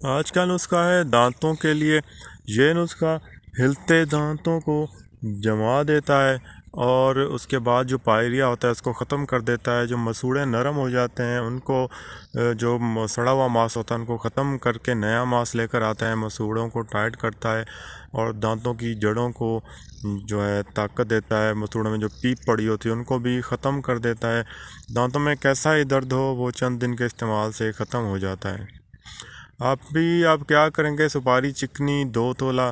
आज का नुस्खा है दांतों के लिए। ये नुस्खा हिलते दांतों को जमा देता है और उसके बाद जो पायरिया होता है उसको ख़त्म कर देता है। जो मसूड़े नरम हो जाते हैं उनको, जो सड़ा हुआ मांस होता है उनको ख़त्म करके नया मांस लेकर आता है। मसूड़ों को टाइट करता है और दांतों की जड़ों को जो है ताकत देता है। मसूड़ों में जो पीप पड़ी होती है उनको भी ख़त्म कर देता है। दांतों में कैसा ही दर्द हो वो चंद दिन के इस्तेमाल से ख़त्म हो जाता है। आप क्या करेंगे? सुपारी चिकनी 2 तोला,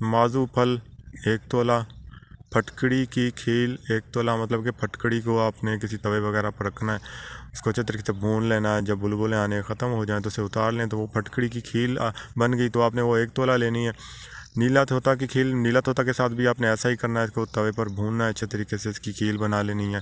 माजू फल 1 तोला, फटकड़ी की खील 1 तोला। मतलब कि फटकड़ी को आपने किसी तवे वगैरह पर रखना है, उसको अच्छे तरीके से भून लेना है। जब बुलबुलें आने ख़त्म हो जाएं तो उसे उतार लें। तो वो फटकड़ी की खील बन गई तो आपने वो 1 तोला लेनी है। नीला तोता की खील, नीला तोता के साथ भी आपने ऐसा ही करना है। इसको तवे पर भूनना है, अच्छे तरीके से इसकी खील बना लेनी है।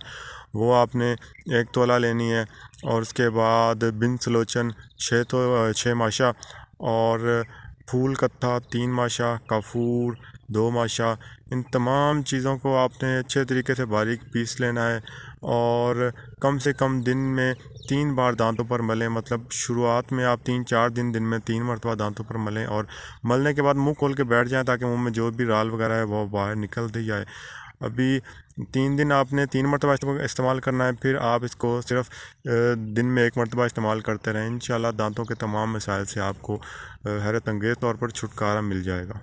वो आपने 1 तोला लेनी है। और उसके बाद बिन सलोचन 6 माशा, और फूल कत्था 3 माशा, काफूर 2 माशा। इन तमाम चीज़ों को आपने अच्छे तरीके से बारीक पीस लेना है और कम से कम दिन में 3 बार दांतों पर मलें। मतलब शुरुआत में आप 3-4 दिन में 3 मरतबा दांतों पर मलें और मलने के बाद मुंह खोल के बैठ जाएं ताकि मुंह में जो भी राल वगैरह है वो बाहर निकल दी जाए। अभी 3 दिन आपने 3 मरतबा इस्तेमाल करना है। फिर आप इसको सिर्फ दिन में 1 मरतबा इस्तेमाल करते रहें। इंशाल्लाह दांतों के तमाम मसाइल से आपको हैरत अंगेज़ तौर पर छुटकारा मिल जाएगा।